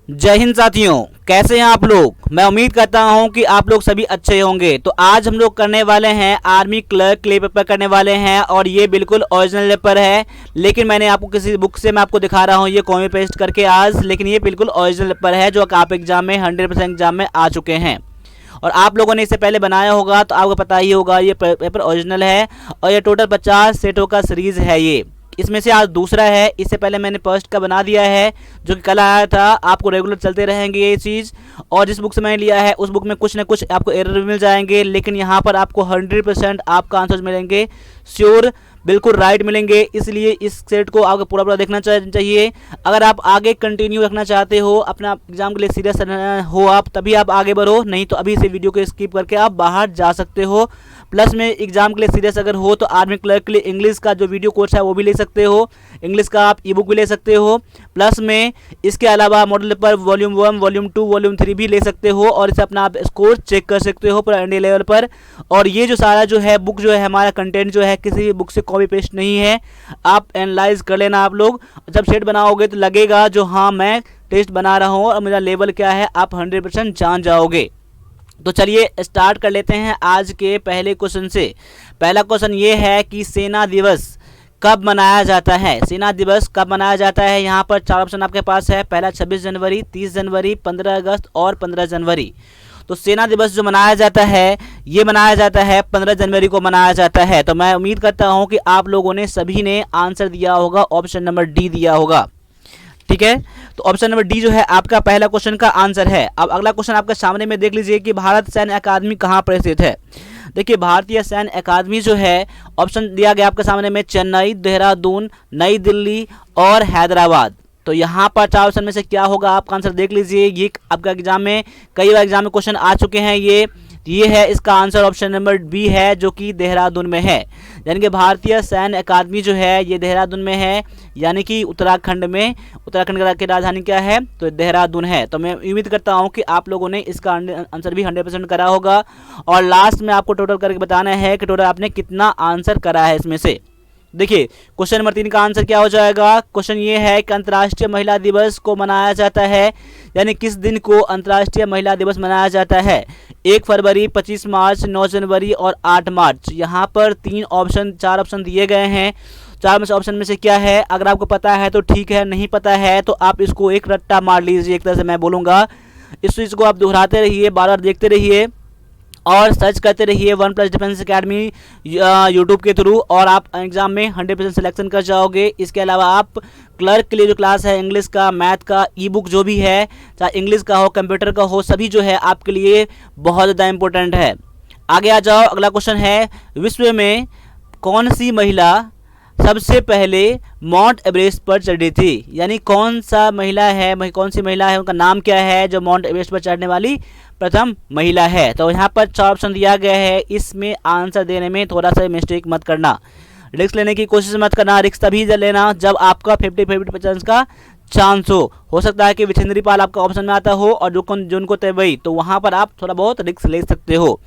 जय हिंद साथियों, कैसे हैं आप लोग। मैं उम्मीद करता हूं कि आप लोग सभी अच्छे होंगे। तो आज हम लोग करने वाले हैं आर्मी क्लर्क के लिए पेपर करने वाले हैं और ये बिल्कुल ओरिजिनल पेपर है। लेकिन मैंने आपको किसी बुक से मैं आपको दिखा रहा हूं ये कॉपी पेस्ट करके आज, लेकिन ये बिल्कुल ओरिजिनल पेपर है जो आप एग्जाम में 100% एग्जाम में आ चुके हैं। और आप लोगों ने इससे पहले बनाया होगा तो आपको पता ही होगा ये पेपर ओरिजिनल है। और ये टोटल 50 सेटों का सीरीज है। ये इसमें से आज दूसरा है। इससे पहले मैंने फर्स्ट का बना दिया है जो कि कल आया था। आपको रेगुलर चलते रहेंगे ये चीज़। और जिस बुक से मैंने लिया है उस बुक में कुछ ना कुछ आपको एरर भी मिल जाएंगे, लेकिन यहाँ पर आपको 100% आपका आंसर मिलेंगे, श्योर बिल्कुल राइट मिलेंगे। इसलिए इस सेट को आपको पूरा पूरा देखना चाहिए। अगर आप आगे कंटिन्यू रखना चाहते हो, अपना एग्जाम के लिए सीरियस हो आप, तभी आप आगे बढ़ो, नहीं तो अभी से वीडियो को स्किप करके आप बाहर जा सकते हो। प्लस में एग्जाम के लिए सीरियस अगर हो तो आर्मी क्लर्क के लिए इंग्लिश का जो वीडियो कोर्स है वो भी ले सकते हो। इंग्लिश का आप ई बुक भी ले सकते हो। प्लस में इसके अलावा मॉडल पर वॉल्यूम 1, वॉल्यूम 2, वॉल्यूम 3 भी ले सकते हो और इसे अपना आप स्कोर चेक कर सकते हो पूरा इंडिया लेवल पर। और ये जो सारा जो है बुक जो है हमारा कंटेंट जो है किसी भी बुक से कॉपी पेस्ट नहीं है। आप एनालाइज कर लेना। आप लोग जब सेट बनाओगे तो लगेगा जो हाँ मैं टेस्ट बना रहा हूँ और मेरा लेवल क्या है, आप 100% जान जाओगे। तो चलिए स्टार्ट कर लेते हैं आज के पहले क्वेश्चन से। पहला क्वेश्चन ये है कि सेना दिवस कब मनाया जाता है। सेना दिवस कब मनाया जाता है। यहाँ पर 4 ऑप्शन आपके पास है। पहला 26 जनवरी, 30 जनवरी, 15 अगस्त और 15 जनवरी। तो सेना दिवस जो मनाया जाता है ये मनाया जाता है 15 जनवरी को मनाया जाता है। तो मैं उम्मीद करता हूँ कि आप लोगों ने सभी ने आंसर दिया होगा, ऑप्शन नंबर डी दिया होगा। ठीक है, तो ऑप्शन नंबर डी जो है आपका पहला क्वेश्चन का आंसर है। अब अगला क्वेश्चन आपके सामने में देख लीजिए कि भारत सैन्य अकादमी कहाँ पर स्थित है। देखिए भारतीय सैन्य अकादमी जो है ऑप्शन दिया गया आपके सामने में चेन्नई, देहरादून, नई दिल्ली और हैदराबाद। तो यहाँ पर 4 ऑप्शन में से क्या होगा आपका आंसर देख लीजिए। ये आपका एग्जाम में कई बार एग्जाम में क्वेश्चन आ चुके हैं। ये है इसका आंसर, ऑप्शन नंबर बी है जो कि देहरादून में है। यानी कि भारतीय सैन्य अकादमी जो है ये देहरादून में है, यानी कि उत्तराखंड में। उत्तराखंड की राजधानी क्या है, तो देहरादून है। तो मैं उम्मीद करता हूँ कि आप लोगों ने इसका आंसर भी 100% करा होगा। और लास्ट में आपको टोटल करके बताना है कि टोटल आपने कितना आंसर करा है इसमें से। देखिए क्वेश्चन नंबर 3 का आंसर क्या हो जाएगा। क्वेश्चन ये है कि अंतर्राष्ट्रीय महिला दिवस को मनाया जाता है, यानी किस दिन को अंतर्राष्ट्रीय महिला दिवस मनाया जाता है। 1 फरवरी, 25 मार्च, 9 जनवरी और 8 मार्च। यहाँ पर 4 ऑप्शन दिए गए हैं। 4 में से ऑप्शन में से क्या है, अगर आपको पता है तो ठीक है, नहीं पता है तो आप इसको एक रट्टा मार लीजिए, एक तरह से मैं बोलूँगा। इस चीज़ को आप दोहराते रहिए, बार बार देखते रहिए और सर्च करते रहिए 1+ डिफेंस अकेडमी यूट्यूब के थ्रू, और आप एग्जाम में 100% सिलेक्शन कर जाओगे। इसके अलावा आप क्लर्क के लिए जो क्लास है इंग्लिश का, मैथ का, ई बुक जो भी है, चाहे इंग्लिश का हो, कंप्यूटर का हो, सभी जो है आपके लिए बहुत ज़्यादा इंपॉर्टेंट है। आगे आ जाओ, अगला क्वेश्चन है विश्व में कौन सी महिला सबसे पहले माउंट एवरेस्ट पर चढ़ी थी। यानी कौन सी महिला है, उनका नाम क्या है जो माउंट एवरेस्ट पर चढ़ने वाली प्रथम महिला है। तो यहाँ पर 4 ऑप्शन दिया गया है। इसमें आंसर देने में थोड़ा सा मिस्टेक मत करना, रिस्क लेने की कोशिश मत करना। रिस्क तभी लेना जब आपका 50-50% का चांस हो सकता है कि विछेंद्री पाल आपका ऑप्शन में आता हो और जिनको तबई, तो वहाँ पर आप थोड़ा बहुत रिस्क ले सकते हो।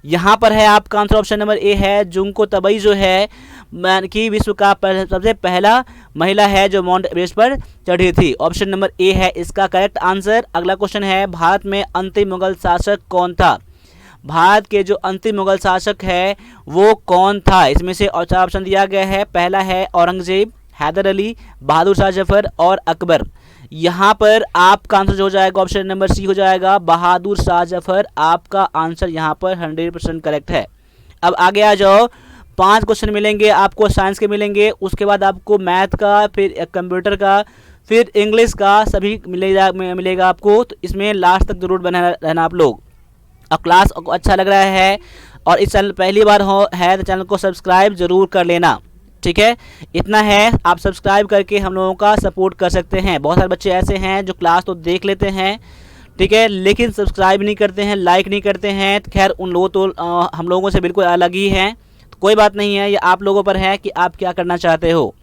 यहाँ पर है आपका आंसर, ऑप्शन नंबर ए है, जुंको तबई जो है कि विश्व का सबसे पहला महिला है जो माउंट एवरेस्ट पर चढ़ी थी। ऑप्शन नंबर ए है इसका करेक्ट आंसर। अगला क्वेश्चन है भारत में अंतिम मुगल शासक कौन था। भारत के जो अंतिम मुगल शासक है वो कौन था। इसमें से 4 ऑप्शन दिया गया है। पहला है औरंगजेब, हैदर अली, बहादुर शाह जफर और अकबर। यहाँ पर आपका आंसर जो हो जाएगा ऑप्शन नंबर सी हो जाएगा, बहादुर शाह जफर। आपका आंसर यहाँ पर 100% करेक्ट है। अब आगे आ जाओ, 5 क्वेश्चन मिलेंगे आपको, साइंस के मिलेंगे, उसके बाद आपको मैथ का, फिर कंप्यूटर का, फिर इंग्लिश का, सभी मिलेगा आपको। तो इसमें लास्ट तक जरूर बना रहना आप लोग। अब क्लास अच्छा लग रहा है और इस चैनल पहली बार है तो चैनल को सब्सक्राइब जरूर कर लेना। ठीक है, इतना है, आप सब्सक्राइब करके हम लोगों का सपोर्ट कर सकते हैं। बहुत सारे बच्चे ऐसे हैं जो क्लास तो देख लेते हैं, ठीक है, लेकिन सब्सक्राइब नहीं करते हैं, लाइक नहीं करते हैं। खैर उन लोगों तो हम लोगों से बिल्कुल अलग ही हैं। तो कोई बात नहीं है, ये आप लोगों पर है कि आप क्या करना चाहते हो।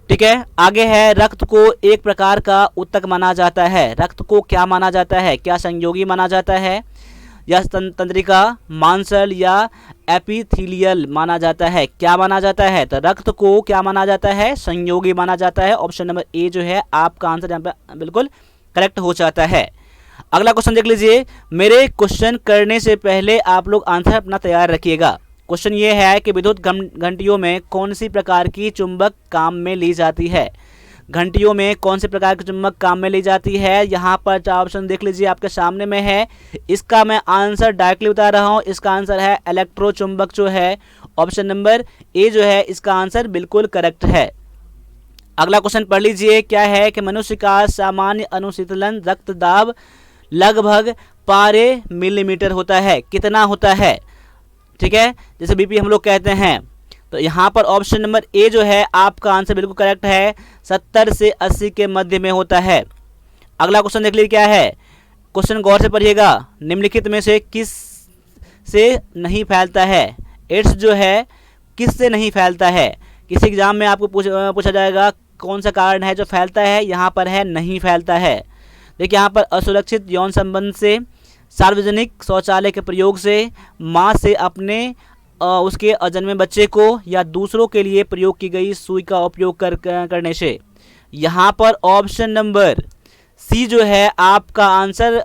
ठीक है, आगे है रक्त को एक प्रकार का ऊतक माना जाता है। रक्त को क्या माना जाता है, क्या संयोगी माना जाता है, या तंत्रिका, मांसल या एपिथीलियल माना जाता है। क्या माना जाता है, तो रक्त को क्या माना जाता है, संयोगी माना जाता है। ऑप्शन नंबर ए जो है आपका आंसर यहाँ पे बिल्कुल करेक्ट हो जाता है। अगला क्वेश्चन देख लीजिए। मेरे क्वेश्चन करने से पहले आप लोग आंसर अपना तैयार रखिएगा। क्वेश्चन ये है कि विद्युत घंटियों में कौन सी प्रकार की चुंबक काम में ली जाती है। घंटियों में कौन से प्रकार की चुंबक काम में ली जाती है। यहाँ पर चार ऑप्शन देख लीजिए, आपके सामने में है। इसका मैं आंसर डायरेक्टली बता रहा हूँ। इसका आंसर है इलेक्ट्रोचुंबक जो है, ऑप्शन नंबर ए जो है इसका आंसर बिल्कुल करेक्ट है। अगला क्वेश्चन पढ़ लीजिए। क्या है कि मनुष्य का सामान्य अनुशीतलन रक्तदाब लगभग पारे मिलीमीटर होता है। कितना होता है, ठीक है, जैसे बीपी हम लोग कहते हैं। तो यहाँ पर ऑप्शन नंबर ए जो है आपका आंसर बिल्कुल करेक्ट है, 70 से 80 के मध्य में होता है। अगला क्वेश्चन देख लीजिए क्या है। क्वेश्चन गौर से पढ़िएगा। निम्नलिखित में से किस से नहीं फैलता है। एड्स जो है किस से नहीं फैलता है। किसी एग्जाम में आपको पूछा जाएगा कौन सा कारण है जो फैलता है, यहाँ पर है नहीं फैलता है। देखिए यहाँ पर असुरक्षित यौन संबंध से, सार्वजनिक शौचालय के प्रयोग से, माँ से अपने उसके अजन्मे बच्चे को, या दूसरों के लिए प्रयोग की गई सुई का उपयोग करने से। यहाँ पर ऑप्शन नंबर सी जो है आपका आंसर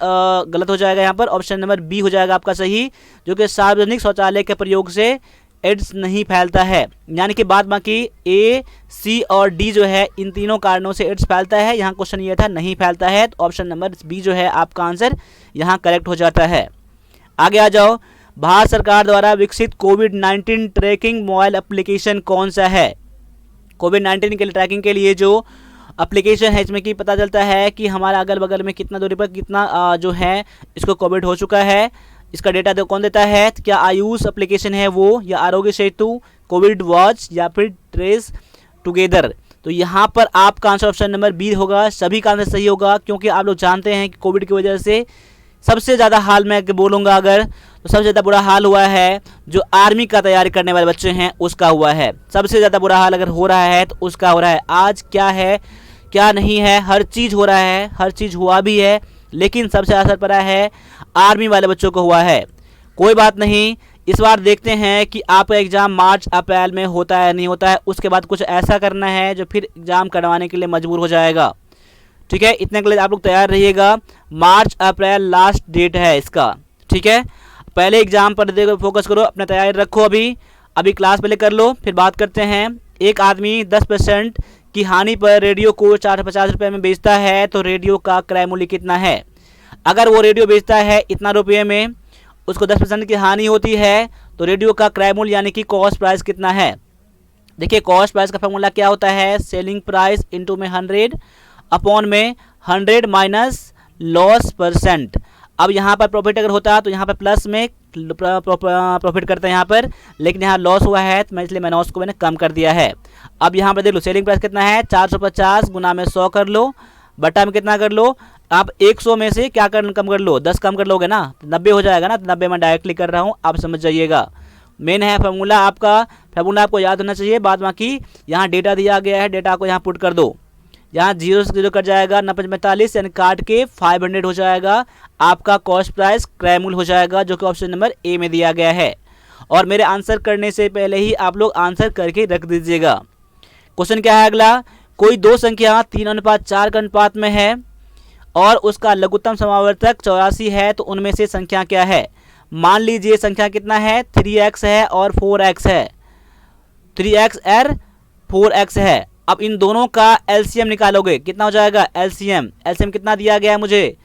गलत हो जाएगा। यहाँ पर ऑप्शन नंबर बी हो जाएगा आपका सही, जो कि सार्वजनिक शौचालय के प्रयोग से एड्स नहीं फैलता है। यानी कि बाद बाकी ए, सी और डी जो है इन तीनों कारणों से एड्स फैलता है। यहाँ क्वेश्चन ये था नहीं फैलता है, तो ऑप्शन नंबर बी जो है आपका आंसर यहाँ करेक्ट हो जाता है। आगे आ जाओ। भारत सरकार द्वारा विकसित कोविड-19 ट्रैकिंग मोबाइल एप्लीकेशन कौन सा है। कोविड-19 के लिए ट्रैकिंग के लिए जो एप्लीकेशन है, इसमें कि पता चलता है कि हमारा अगल बगल में कितना दूरी पर कितना जो है इसको कोविड हो चुका है। इसका डेटा कौन देता है, क्या आयुष एप्लीकेशन है वो, या आरोग्य सेतु, कोविड वॉच, या फिर ट्रेस टुगेदर। तो यहाँ पर आपका आंसर ऑप्शन नंबर बी होगा। सभी का आंसर सही होगा, क्योंकि आप लोग जानते हैं कि कोविड की वजह से सबसे ज़्यादा हाल मैं बोलूँगा अगर, तो सबसे ज़्यादा बुरा हाल हुआ है जो आर्मी का तैयारी करने वाले बच्चे हैं उसका हुआ है। सबसे ज़्यादा बुरा हाल अगर हो रहा है तो उसका हो रहा है। आज क्या है क्या नहीं है, हर चीज़ हो रहा है, हर चीज़ हुआ भी है, लेकिन सबसे असर पड़ा है आर्मी वाले बच्चों को हुआ है। कोई बात नहीं, इस बार देखते हैं कि आपका एग्ज़ाम मार्च अप्रैल में होता है नहीं होता है। उसके बाद कुछ ऐसा करना है जो फिर एग्ज़ाम करवाने के लिए मजबूर हो जाएगा। ठीक है, इतने के लिए आप लोग तैयार रहिएगा। मार्च अप्रैल लास्ट डेट है इसका। ठीक है, पहले एग्जाम पर फोकस करो, अपना तैयारी रखो। अभी क्लास पहले कर लो, फिर बात करते हैं। एक आदमी 10% की हानि पर रेडियो को 450 रुपये में बेचता है, तो रेडियो का क्रय मूल्य कितना है। अगर वो रेडियो बेचता है इतना रुपये में, उसको 10% की हानि होती है, तो रेडियो का क्रय मूल्य यानी कि कॉस्ट प्राइस कितना है। देखिए कॉस्ट प्राइस का फॉर्मूला क्या होता है, सेलिंग प्राइस इंटू में 100 अपॉन में 100 माइनस लॉस परसेंट। अब यहाँ पर प्रॉफिट अगर होता तो यहाँ पर प्लस में प्रॉफिट करते हैं यहाँ पर, लेकिन यहाँ लॉस हुआ है तो इसलिए मैंने लॉस को मैंने कम कर दिया है। अब यहाँ पर देख लो सेलिंग प्राइस कितना है, 450 गुना में 100 कर लो, बटा में कितना कर लो, आप 100 में से क्या कम कर लो, 10 कम कर लोगे ना, 90 हो जाएगा ना। 90 में डायरेक्टली कर रहा हूँ, आप समझ जाइएगा। मेन है फार्मूला, आपका फार्मूला आपको याद होना चाहिए। बाद बाकी यहाँ डेटा दिया गया है, डेटा को यहाँ पुट कर दो। यहाँ 0 से 0 कट जाएगा, 45 यानी काट के 500 हो जाएगा। आपका कॉस्ट प्राइस क्रय मूल्य हो जाएगा, जो कि ऑप्शन नंबर ए में दिया गया है। और मेरे आंसर करने से पहले ही आप लोग आंसर करके रख दीजिएगा। क्वेश्चन क्या है अगला, कोई दो संख्या 3:4 के अनुपात में है और उसका लघुत्तम समावर्तक 84 है, तो उनमें से संख्या क्या है। मान लीजिए संख्या कितना है, 3x है और 4x है, 3x और 4x है। अब इन दोनों का एलसीएम निकालोगे, कितना हो जाएगा एलसीएम। एलसीएम कितना दिया गया है मुझे,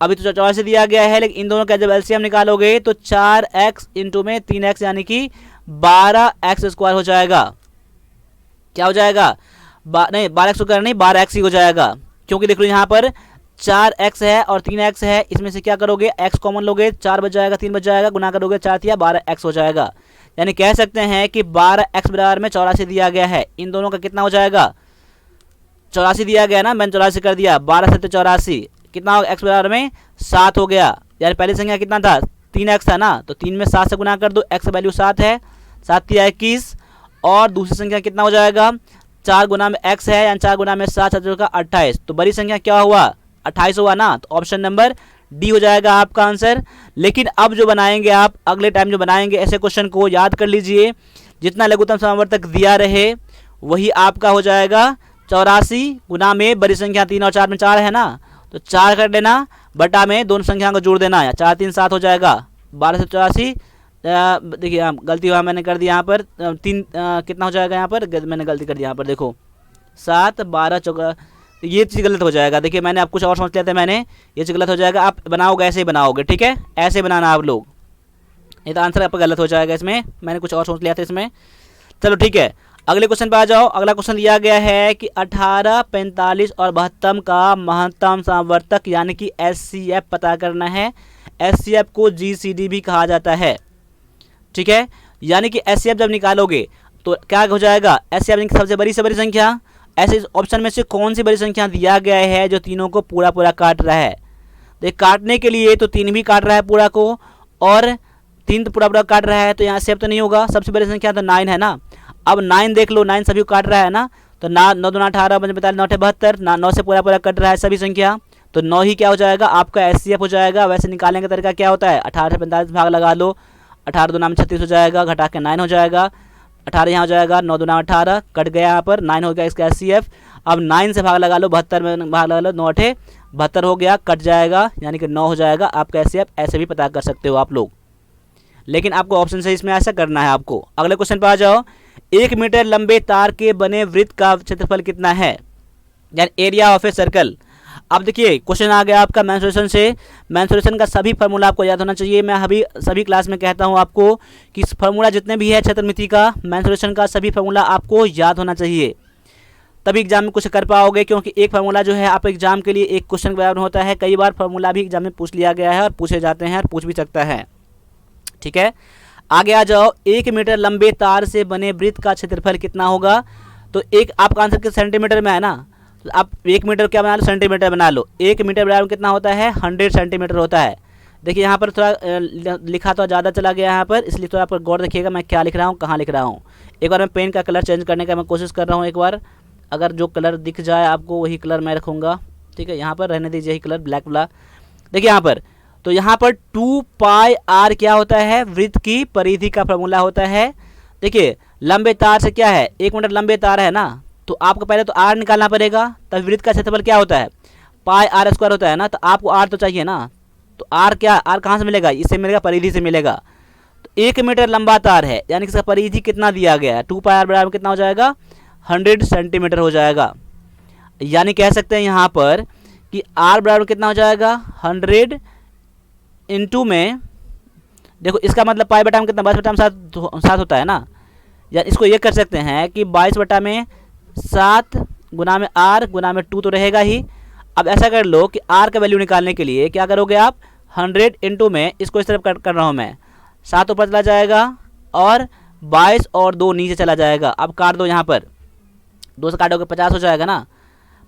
अभी तो 84 दिया गया है, लेकिन इन दोनों का जब एलसीएम निकालोगे तो 4x इंटू में 3x यानी कि 12x स्क्वायर हो जाएगा। क्या हो जाएगा, नहीं 12x स्क्वायर नहीं, 12x ही हो जाएगा। क्योंकि देख लो यहाँ पर 4x है और 3x है, इसमें से क्या करोगे, x कॉमन लोगे, 4 बच जाएगा, 3 बच जाएगा, गुना करोगे 4 या 12x हो जाएगा। यानी कह सकते हैं कि 12x बराबर में 84 दिया गया है। इन दोनों का कितना हो जाएगा, 84 दिया गया ना, मैंने 84 कर दिया, 12 से 84 कितना होगा, x बराबर में 7 हो गया। यानी पहली संख्या कितना था, 3x था ना, तो 3 में 7 से गुना कर दो, x वैल्यू 7 है, 7 या 21। और दूसरी संख्या कितना हो जाएगा, 4 गुना में x है, यानी 4 गुना में 7 का 28। तो बड़ी संख्या क्या हुआ, 28 हुआ ना, तो ऑप्शन नंबर डी हो जाएगा आपका आंसर। लेकिन अब जो बनाएंगे आप, अगले टाइम जो बनाएंगे ऐसे क्वेश्चन को याद कर लीजिए, जितना लघुत्तम समावर्तक दिया रहे वही आपका हो जाएगा 84 गुना में बड़ी संख्या 3 और 4 में 4 है ना, तो 4 कर देना, बटा में दोनों संख्या को जोड़ देना, 4 3 7 हो जाएगा, 1284। देखिए गलती हुआ मैंने कर दिया यहाँ पर, कितना हो जाएगा यहाँ पर, मैंने गलती कर दी यहाँ पर, देखो 7 12 चौका, ये चीज़ गलत हो जाएगा। देखिए मैंने आप कुछ और समझ लिया था मैंने, ये चीज़ गलत हो जाएगा। आप बनाओगे ऐसे ही बनाओगे, ठीक है, ऐसे बनाना आप लोग, ये तो आंसर आपका गलत हो जाएगा। इसमें मैंने कुछ और सोच लिया था इसमें। चलो ठीक है, अगले क्वेश्चन पे आ जाओ। अगला क्वेश्चन दिया गया है कि 18, 45 और 72 का महत्तम समवर्तक यानी कि HCF पता करना है। HCF को GCD भी कहा जाता है, ठीक है। यानी कि HCF जब निकालोगे तो क्या हो जाएगा, HCF यानी कि सबसे बड़ी से बड़ी संख्या। ऐसे ऑप्शन में से कौन सी बड़ी संख्या दिया गया है जो तीनों को पूरा पूरा काट रहा है। तो काटने के लिए तो 3 भी काट रहा है पूरा को, और 3 तो पूरा पूरा काट रहा है, तो यहाँ HCF तो नहीं होगा। सबसे बड़ी संख्या तो 9 है ना। अब 9 देख लो, 9 सभी को काट रहा है ना, तो 9 9 2 18 5 45 9 72, 9 से पूरा पूरा कट रहा है सभी संख्या, तो 9 ही क्या हो जाएगा आपका HCF हो जाएगा। वैसे निकालने का तरीका क्या होता है, 18 से 45 भाग लगा लो, 18 2 36 हो जाएगा, घटा के 9 हो जाएगा, 18 यहाँ हो जाएगा, 9 2 18 कट गया, यहाँ पर 9 हो गया इसका HCF। अब 9 से भाग लगा लो, 72 में भाग लगा लो, 9 8 72 हो गया, कट जाएगा, यानी कि 9 हो जाएगा आपका HCF। ऐसे भी पता कर सकते हो आप लोग, लेकिन आपको ऑप्शन से इसमें ऐसा करना है आपको। अगले क्वेश्चन पर आ जाओ। 1 मीटर लंबे तार के बने वृत्त का क्षेत्रफल कितना है, यानी एरिया ऑफ ए सर्कल। अब देखिए क्वेश्चन आ गया आपका मेंसुरेशन से। मेंसुरेशन का सभी फार्मूला आपको याद होना चाहिए। मैं अभी सभी क्लास में कहता हूं आपको कि फार्मूला जितने भी है क्षेत्रमिति का, मेंसुरेशन का सभी फार्मूला आपको याद होना चाहिए, तभी एग्जाम में कुछ कर पाओगे। क्योंकि एक फार्मूला जो है आप एग्जाम के लिए एक क्वेश्चन के बराबर होता है। कई बार फार्मूला भी एग्जाम में पूछ लिया गया है और पूछे जाते हैं और पूछ भी सकता है, ठीक है। आगे आ जाओ। 1 मीटर लंबे तार से बने वृत्त का क्षेत्रफल कितना होगा। तो एक आपका आंसर किस सेंटीमीटर में है ना, तो आप 1 मीटर क्या बना लो, सेंटीमीटर बना लो। 1 मीटर बराबर कितना होता है, 100 सेंटीमीटर होता है। देखिए यहाँ पर थोड़ा लिखा तो ज़्यादा चला गया यहाँ पर, इसलिए थोड़ा आप गौर रखिएगा मैं क्या लिख रहा हूँ, कहाँ लिख रहा हूँ। एक बार मैं पेन का कलर चेंज करने का मैं कोशिश कर रहा हूँ। एक बार अगर जो कलर दिख जाए आपको वही कलर मैं रखूँगा, ठीक है। यहाँ पर रहने दीजिए यही कलर ब्लैक वाला। देखिए यहाँ पर, तो यहाँ पर 2 पाई r क्या होता है, वृत्त की परिधि का फॉर्मूला होता है। देखिए लंबे तार से क्या है, 1 मीटर लंबे तार है ना, तो आपको पहले तो r निकालना पड़ेगा, तब वृत्त का क्षेत्रफल क्या होता है, पाई r स्क्वायर होता है ना। तो आपको r तो चाहिए ना, तो r क्या, r कहाँ से मिलेगा, इससे मिलेगा, परिधि से मिलेगा। तो 1 मीटर लंबा तार है यानी कि इसका परिधि कितना दिया गया है, 2 पाई r बराबर कितना हो जाएगा, 100 सेंटीमीटर हो जाएगा। यानी कह सकते हैं यहाँ पर कि r बराबर कितना हो जाएगा, 100 इंटू में, देखो इसका मतलब पाई बटा में कितना, 22 बटा में 7 होता है ना। या इसको ये कर सकते हैं कि 22 बटा में 7 गुना में r गुना में 2 तो रहेगा ही। अब ऐसा कर लो कि r का वैल्यू निकालने के लिए क्या करोगे आप, 100 इंटू में, इसको इस तरफ कर रहा हूँ मैं, 7 ऊपर चला जाएगा और 22 और 2 नीचे चला जाएगा। अब काट दो, यहाँ पर 2 से काटोगे 50 हो जाएगा ना,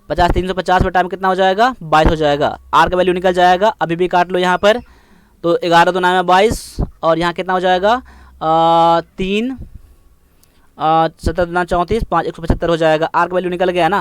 50 350 बटा में कितना हो जाएगा, 22 हो जाएगा। r का वैल्यू निकल जाएगा, अभी भी काट लो यहाँ पर, तो 11 2 9 में 22 और यहाँ कितना हो जाएगा, 3 7 2 34 5 175 हो जाएगा। r का वैल्यू निकल गया ना।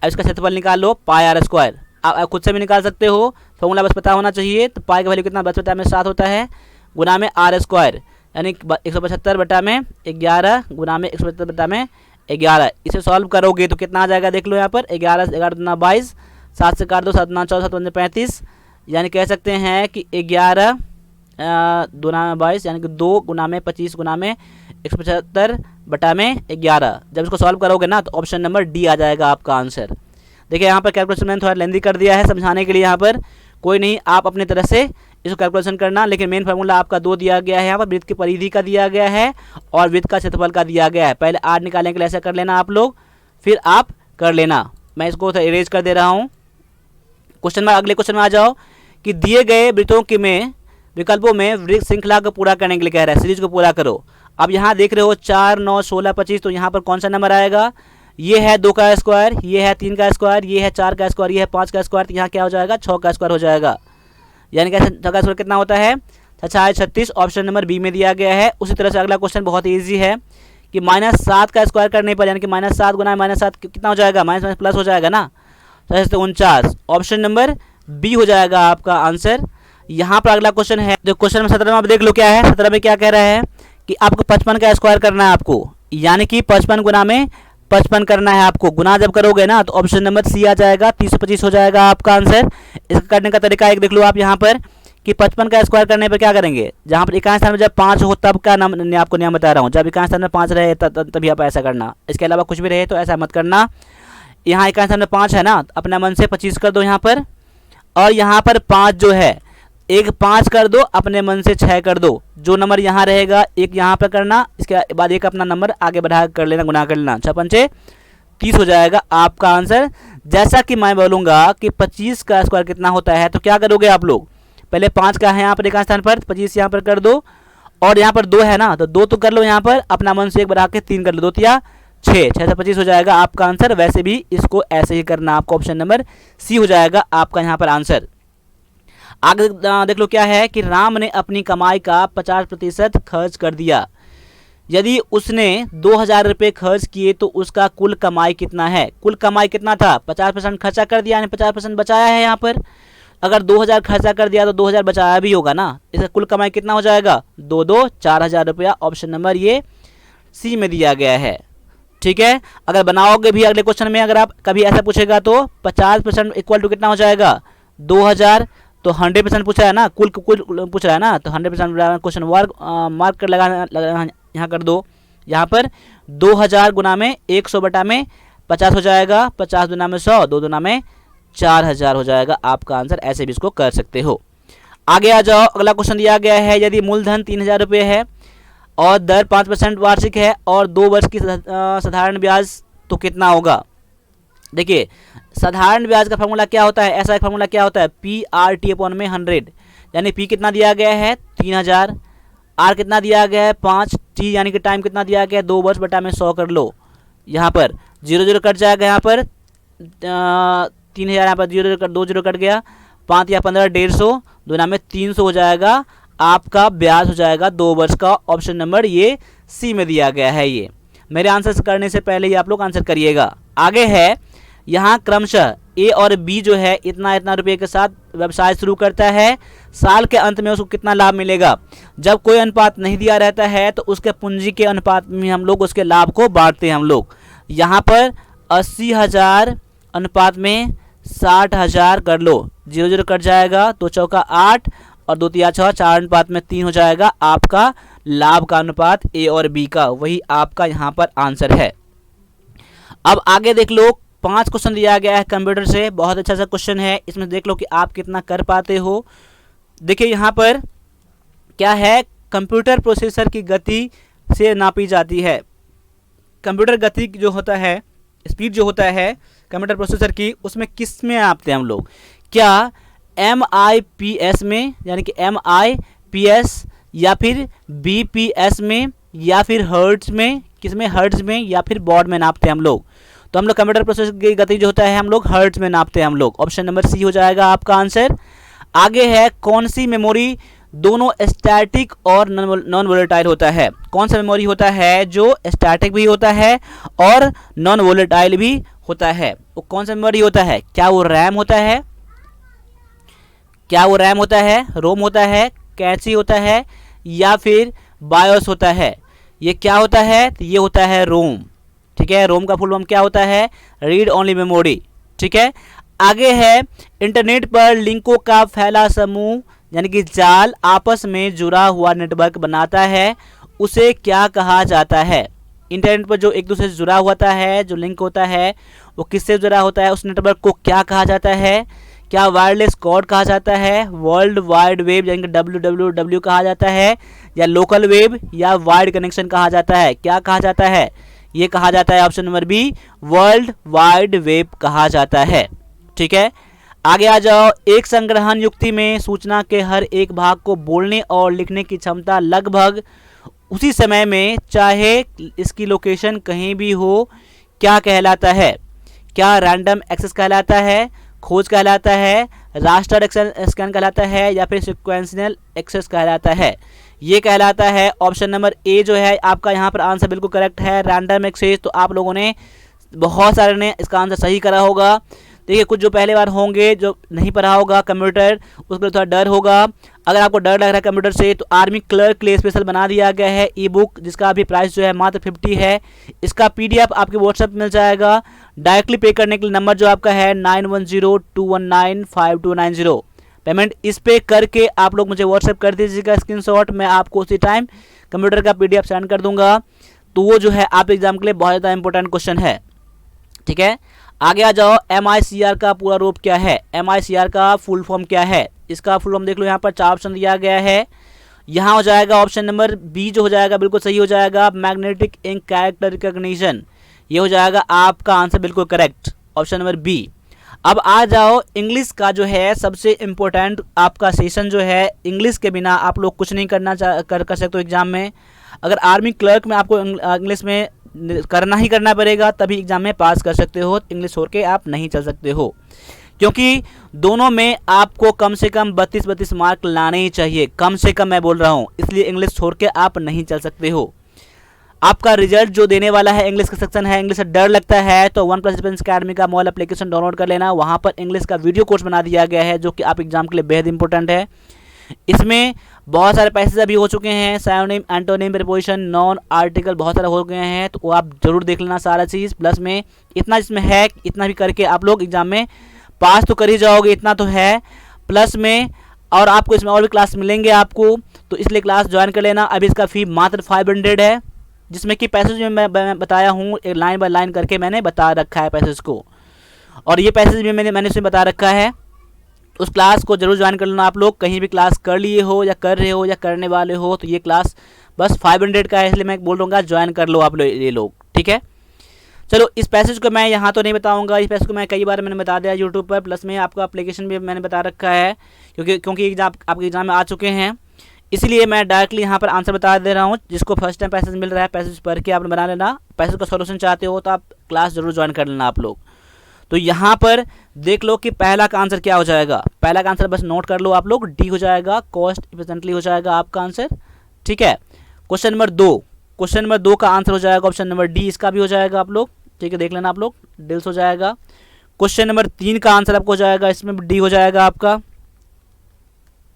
अब इसका क्षेत्रफल निकाल लो, पाई r स्क्वायर। आप खुद से भी निकाल सकते हो, फॉर्मूला बस पता होना चाहिए। तो पाई का वैल्यू कितना, 22 बटा में 7 होता है, गुना में r स्क्वायर, यानी 175 बटा में 11 गुना में 175 बटा में 11। इसे सॉल्व करोगे तो कितना आ जाएगा, देख लो यहाँ पर, 11 11 दूना 22, 7 से काट दो, 7 दूना 14 7 दूना 35, यानी कह सकते हैं कि 11 दूना में 22 यानी कि 2 गुना में 25 गुना में 175 बटा में 11। जब इसको सॉल्व करोगे ना तो ऑप्शन नंबर डी आ जाएगा आपका आंसर। देखिए यहाँ पर कैलकुलेशन मैंने थोड़ा लेंदी कर दिया है समझाने के लिए, यहाँ पर कोई नहीं, आप अपनी तरह से इसको कैलकुलेशन करना। लेकिन मेन फार्मूला आपका 2 दिया गया है, यहाँ पर वृत्त की परिधि का दिया गया है और वृत्त का क्षेत्रफल का दिया गया है। पहले r निकालने के लिए ऐसा कर लेना आप लोग, फिर आप कर लेना। मैं इसको इरेज कर दे रहा हूँ। क्वेश्चन में, अगले क्वेश्चन में आ जाओ कि दिए गए वृत्तों के में विकल्पों में वृत्त श्रृंखला को पूरा करने के लिए कह रहा है, सीरीज को पूरा करो। अब यहाँ देख रहे हो 4 9 16 25, तो यहाँ पर कौन सा नंबर आएगा, ये है 2 का स्क्वायर, ये है 3 का स्क्वायर, ये है 4 का स्क्वायर, ये है 5 का स्क्वायर, तो यहाँ क्या हो जाएगा, 6 का स्क्वायर हो जाएगा। यानी कि 6 का स्क्वायर कितना होता है, 36। ऑप्शन नंबर बी में दिया गया है। उसी तरह से अगला क्वेश्चन बहुत ईजी है कि -7 का स्क्वायर करने पर, यानी कि -7 गुना -7 कितना हो जाएगा, माइनस प्लस हो जाएगा ना, 49। ऑप्शन नंबर बी हो जाएगा आपका आंसर। यहाँ पर अगला क्वेश्चन है, जो क्वेश्चन में 17 में आप देख लो क्या है। 17 में क्या कह रहा है कि आपको 55 का स्क्वायर करना है आपको, यानी कि 55 गुना में 55 करना है आपको। गुना जब करोगे ना तो ऑप्शन नंबर सी आ जाएगा, 325 हो जाएगा आपका आंसर। इसका करने का तरीका एक देख लो आप यहाँ पर कि 55 का स्क्वायर करने पर क्या करेंगे, जहाँ पर इकाई स्थान में जब 5 हो तब का नाम आपको नियम बता रहा हूँ, जब इकाई स्थान में 5 रहे तभी आप ऐसा करना, इसके अलावा कुछ भी रहे तो ऐसा मत करना। यहाँ इकाई स्थान में 5 है ना, अपने मन से 25 कर दो यहाँ पर, और यहाँ पर 5 जो है एक 5 कर दो, अपने मन से 6 कर दो, जो नंबर यहाँ रहेगा एक यहाँ पर करना, इसके बाद एक अपना नंबर आगे बढ़ा कर लेना, गुना कर लेना, 6 पंचे 30 हो जाएगा आपका आंसर। जैसा कि मैं बोलूँगा कि 25 का स्क्वायर कितना होता है, तो क्या करोगे आप लोग, पहले 5 का है यहाँ पर एक स्थान पर, 25 यहाँ पर कर दो, और यहाँ पर 2 है ना, तो 2 तो कर लो यहाँ पर, अपना मन से एक बढ़ा के 3 कर लो, 2 तिया 6, 6 से 25 हो जाएगा आपका आंसर। वैसे भी इसको ऐसे ही करना, आपका ऑप्शन नंबर सी हो जाएगा आपका यहाँ पर आंसर। आगे देख लो क्या है कि राम ने अपनी कमाई का 50% खर्च कर दिया। यदि उसने 2000 रुपये खर्च किए तो उसका कुल कमाई कितना है। कुल कमाई कितना था, 50% खर्चा कर दिया, यानी 50% बचाया है यहाँ पर। अगर 2000 खर्चा कर दिया तो 2000 बचाया भी होगा ना, इसका कुल कमाई कितना हो जाएगा, 4000 रुपया। ऑप्शन नंबर ये सी में दिया गया है। ठीक है, अगर बनाओगे भी अगले क्वेश्चन में, अगर आप कभी ऐसा पूछेगा तो 50% इक्वल टू कितना हो जाएगा, 2000, तो 100% पूछा है ना, कुल पूछ रहा है ना, तो 100% क्वेश्चन मार्क कर लगा यहाँ कर दो। यहाँ पर 2000 गुना में 100 बटा में 50 हो जाएगा, 50 गुना में 100, 2 गुना में 4000 हो जाएगा आपका आंसर। ऐसे भी इसको कर सकते हो। आगे आ जाओ, अगला क्वेश्चन दिया गया है, यदि मूलधन 3000 रुपये है और दर 5% वार्षिक है और 2 वर्ष की साधारण ब्याज, तो कितना होगा। देखिए साधारण ब्याज का फार्मूला क्या होता है, ऐसा एक फार्मूला क्या होता है, PRT/100, यानी P कितना दिया गया है 3000, R कितना दिया गया है 5, T यानी कि टाइम कितना दिया गया है 2 वर्ष बटा में 100 कर लो। यहाँ पर 0 0 कट जाएगा, यहाँ पर 3000, यहाँ पर 0 0 2 0 कट गया, 5 या 15 150, 2 नाम में 300 हो जाएगा आपका ब्याज हो जाएगा 2 वर्ष का। ऑप्शन नंबर ये सी में दिया गया है। ये मेरे आंसर करने से पहले ही आप लोग आंसर करिएगा। आगे है यहाँ क्रमशः ए और बी जो है इतना इतना रुपये के साथ व्यवसाय शुरू करता है, साल के अंत में उसको कितना लाभ मिलेगा। जब कोई अनुपात नहीं दिया रहता है तो उसके पूंजी के अनुपात में हम लोग उसके लाभ को बांटते हैं हम लोग। यहाँ पर 80,000 अनुपात में 60,000 कर लो, 0 0 कट जाएगा, 2 चौका 8 और 2 तिया 6, 4 अनुपात में 3 हो जाएगा आपका लाभ का अनुपात ए और बी का, वही आपका यहाँ पर आंसर है। अब आगे देख लो, 5 क्वेश्चन दिया गया है कंप्यूटर से, बहुत अच्छा सा क्वेश्चन है, इसमें देख लो कि आप कितना कर पाते हो। देखिए यहाँ पर क्या है, कंप्यूटर प्रोसेसर की गति से नापी जाती है। कंप्यूटर गति जो होता है, स्पीड जो होता है कंप्यूटर प्रोसेसर की, उसमें किस में नापते हैं हम लोग, क्या MIPS में, यानी कि MIPS या फिर BPS में या फिर हर्ट्ज में, किस में, हर्ट्ज में या फिर बॉड में नापते हैं हम लोग। तो हम लोग कंप्यूटर प्रोसेसर की गति जो होता है हम लोग हर्ट्ज में नापते हैं हम लोग। ऑप्शन नंबर सी हो जाएगा आपका आंसर। आगे है, कौन सी मेमोरी दोनों स्टैटिक और नॉन वोलेटाइल होता है। कौन सा मेमोरी होता है जो स्टैटिक भी होता है और नॉन वोलेटाइल भी होता है, वो कौन सा मेमोरी होता है। क्या वो रैम होता है, क्या वो रैम होता है, रोम होता है, कैची होता है या फिर बायोस होता है। ये क्या होता है, तो ये होता है रोम। ठीक है, रोम का फुल फॉर्म क्या होता है, रीड ओनली मेमोरी। ठीक है, आगे है, इंटरनेट पर लिंकों का फैला समूह यानी कि जाल आपस में जुड़ा हुआ नेटवर्क बनाता है, उसे क्या कहा जाता है। इंटरनेट पर जो एक दूसरे से जुड़ा होता है, जो लिंक होता है वो किससे जुड़ा होता है, उस नेटवर्क को क्या कहा जाता है। क्या वायरलेस कॉर्ड कहा जाता है, वर्ल्ड वाइड वेब यानी कि WWW कहा जाता है, या लोकल वेब या वाइड कनेक्शन कहा जाता है। क्या कहा जाता है, ये कहा जाता है option number B, world wide web कहा जाता है। ठीक है, आगे आ जाओ, एक संग्रहण युक्ति में सूचना के हर एक भाग को बोलने और लिखने की क्षमता लगभग उसी समय में, चाहे इसकी लोकेशन कहीं भी हो, क्या कहलाता है। क्या रैंडम एक्सेस कहलाता है, खोज कहलाता है, रास्टर स्कैन कहलाता है या फिर सिक्वेंशियल एक्सेस कहलाता है। ये कहलाता है ऑप्शन नंबर ए जो है आपका यहाँ पर आंसर बिल्कुल करेक्ट है, रैंडम एक्सेस। तो आप लोगों ने बहुत सारे ने इसका आंसर सही करा होगा। देखिए कुछ जो पहले बार होंगे, जो नहीं पढ़ा होगा कंप्यूटर, उसके लिए थोड़ा डर होगा। अगर आपको डर लग रहा है कंप्यूटर से, तो आर्मी क्लर्क के लिए स्पेशल बना दिया गया है ई बुक, जिसका अभी प्राइस जो है मात्र 50 है। इसका PDF आपके व्हाट्सएप मिल जाएगा। डायरेक्टली पे करने के लिए नंबर जो आपका है 9102195290, पेमेंट इस पे करके आप लोग मुझे व्हाट्सएप कर दीजिएगा स्क्रीनशॉट। मैं आपको उसी टाइम कंप्यूटर का PDF सेंड कर दूंगा। तो वो जो है आप एग्जाम के लिए बहुत ज़्यादा इंपॉर्टेंट क्वेश्चन है, ठीक है। आगे आ जाओ, MICR का पूरा रूप क्या है, MICR का फुल फॉर्म क्या है। इसका फुल फॉर्म देख लो, यहाँ पर 4 ऑप्शन दिया गया है। यहाँ हो जाएगा ऑप्शन नंबर बी, जो हो जाएगा बिल्कुल सही हो जाएगा, मैग्नेटिक इंक कैरेक्टर रिकॉग्निशन। ये हो जाएगा आपका आंसर बिल्कुल करेक्ट, ऑप्शन नंबर बी। अब आ जाओ, इंग्लिश का जो है सबसे इम्पोर्टेंट आपका सेशन जो है, इंग्लिश के बिना आप लोग कुछ नहीं कर सकते हो एग्जाम में। अगर आर्मी क्लर्क में आपको इंग्लिश में करना पड़ेगा, तभी एग्जाम में पास कर सकते हो। इंग्लिश छोड़ के आप नहीं चल सकते हो, क्योंकि दोनों में आपको कम से कम 32 मार्क लाने ही चाहिए, कम से कम मैं बोल रहा हूँ। इसलिए इंग्लिश छोड़ के आप नहीं चल सकते हो। आपका रिजल्ट जो देने वाला है, इंग्लिश का सेक्शन है, इंग्लिश से डर लगता है तो 1+ डिफेंस अकेडमी का मोबाइल एप्लीकेशन डाउनलोड कर लेना। वहाँ पर इंग्लिश का वीडियो कोर्स बना दिया गया है, जो कि आप एग्जाम के लिए बेहद इंपॉर्टेंट है। इसमें बहुत सारे पैसेज अभी हो चुके हैं, सायोनिम, एंटोनिम, प्रीपोजिशन, नॉन, आर्टिकल बहुत सारे हो गए हैं, तो वो आप जरूर देख लेना सारा चीज़। प्लस में इतना जिसमें है, इतना भी करके आप लोग एग्जाम में पास तो कर ही जाओगे, इतना तो है। प्लस में और आपको इसमें और भी क्लास मिलेंगे आपको, तो इसलिए क्लास ज्वाइन कर लेना। अभी इसका फ़ी मात्र 500 है, जिसमें कि पैसेज में मैं बताया हूँ, एक लाइन बाय लाइन करके मैंने बता रखा है पैसेज को, और ये पैसेज भी मैंने इसमें बता रखा है। उस क्लास को जरूर ज्वाइन कर लेना आप लोग। कहीं भी क्लास कर लिए हो या कर रहे हो या करने वाले हो, तो ये क्लास बस 500 का है, इसलिए मैं बोल दूँगा ज्वाइन कर लो आप लोग, ये लोग, ठीक है। चलो, इस पैसेज को मैं यहाँ तो नहीं बताऊँगा, इस पैसेज को मैं कई बार मैंने बता दिया यूट्यूब पर। प्लस में आपका एप्लीकेशन भी मैंने बता रखा है, क्योंकि एग्जाम आपके एग्जाम में आ चुके हैं, इसलिए मैं डायरेक्टली यहाँ पर आंसर बता दे रहा हूँ। जिसको फर्स्ट टाइम पैसेज मिल रहा है, पैसेज पढ़ के आपने बना लेना। पैसेज का सॉल्यूशन चाहते हो तो आप क्लास जरूर ज्वाइन कर लेना आप लोग। तो यहाँ पर देख लो कि पहला का आंसर क्या हो जाएगा। पहला का आंसर बस नोट कर लो आप लोग, डी हो जाएगा, कॉस्ट इफिशिएंटली हो जाएगा आपका आंसर, ठीक है। क्वेश्चन नंबर 2 का आंसर हो जाएगा ऑप्शन नंबर डी, इसका भी हो जाएगा आप लोग, ठीक है, देख लेना आप लोग, डिल्स हो जाएगा। क्वेश्चन नंबर 3 का आंसर आपको हो जाएगा, इसमें डी हो जाएगा आपका,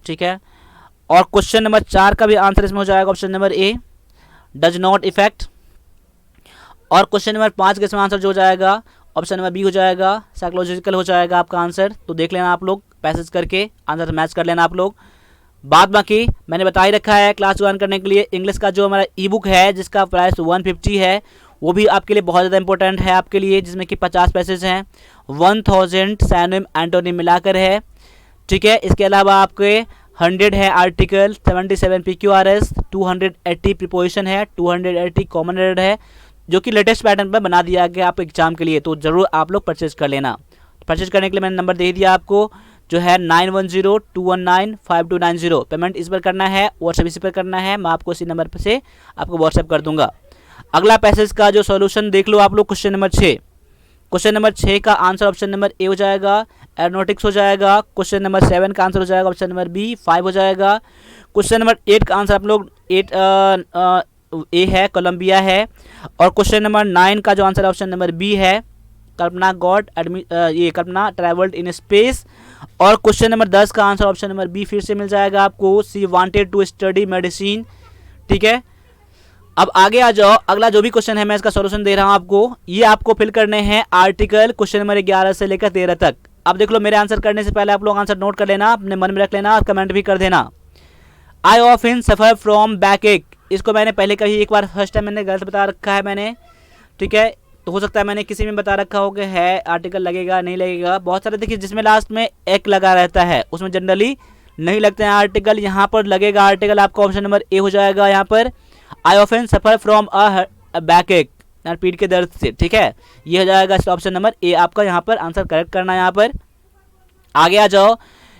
ठीक है। और क्वेश्चन नंबर 4 का भी आंसर इसमें हो जाएगा option number A, does not effect. और क्वेश्चन नंबर 5 का इसमें आंसर जो हो जाएगा ऑप्शन नंबर बी हो जाएगा, साइकोलॉजिकल हो जाएगा आपका आंसर। तो देख लेना आप लोग, पैसेज करके आंसर मैच कर लेना आप लोग। बाद बाकी मैंने बता ही रखा है, क्लास ज्वाइन करने के लिए इंग्लिश का जो हमारा ई बुक है, जिसका प्राइस 150 है, वो भी आपके लिए बहुत ज़्यादा इंपॉर्टेंट है आपके लिए, जिसमें कि 50 पैसेज हैं, 1000 सैनोनिम एंटोनिम मिलाकर है, ठीक है। इसके अलावा आपके 100 है आर्टिकल, 77 PQRS, 280 प्रीपोजिशन है, 280 कॉमन एरर है, जो कि लेटेस्ट पैटर्न पर बना दिया गया आप एग्जाम के लिए। तो ज़रूर आप लोग परचेज कर लेना। परचेज करने के लिए मैंने नंबर दे दिया आपको, जो है 9102195290। पेमेंट इस पर करना है, व्हाट्सएप इसी पर करना है, मैं आपको इसी नंबर पर से आपको व्हाट्सएप कर दूंगा। अगला पैसेज का जो सॉल्यूशन देख लो आप लोग, क्वेश्चन नंबर 6। क्वेश्चन नंबर 6 का आंसर ऑप्शन नंबर ए हो जाएगा, एरोनॉटिक्स हो जाएगा। क्वेश्चन नंबर 7 का आंसर हो जाएगा ऑप्शन नंबर बी, 5 हो जाएगा। क्वेश्चन नंबर 8 का आंसर आप लोग 8 ए है, कोलंबिया है। और क्वेश्चन नंबर 9 का जो आंसर ऑप्शन नंबर बी है, कल्पना कल्पना ट्रैवल्ड इन स्पेस। और क्वेश्चन नंबर 10 का आंसर ऑप्शन नंबर बी फिर से मिल जाएगा आपको, सी वांटेड टू स्टडी मेडिसिन, ठीक है। अब आगे आ जाओ, अगला जो भी क्वेश्चन है मैं इसका सॉल्यूशन दे रहा हूं आपको। ये आपको फिल करने हैं आर्टिकल क्वेश्चन नंबर 11 से लेकर 13 तक। अब देख लो, मेरे आंसर करने से पहले आप लोग आंसर नोट कर लेना, अपने मन में रख लेना और कमेंट भी कर देना। I often suffer from back एक, इसको मैंने पहले कभी एक बार फर्स्ट टाइम मैंने गलत बता रखा है मैंने, ठीक है। तो हो सकता है मैंने किसी में बता रखा हो कि है आर्टिकल लगेगा नहीं लगेगा। बहुत सारे देखिए जिसमें लास्ट में एक लगा रहता है, उसमें जनरली नहीं लगते हैं आर्टिकल। यहाँ पर लगेगा आर्टिकल आपका, ऑप्शन नंबर ए हो जाएगा यहाँ पर। I often suffer from a back एक, पीठ के दर्द से, ठीक है। ये हो जाएगा ऑप्शन नंबर ए आपका, यहाँ पर आंसर करेक्ट करना है। यहाँ पर आगे आ जाओ,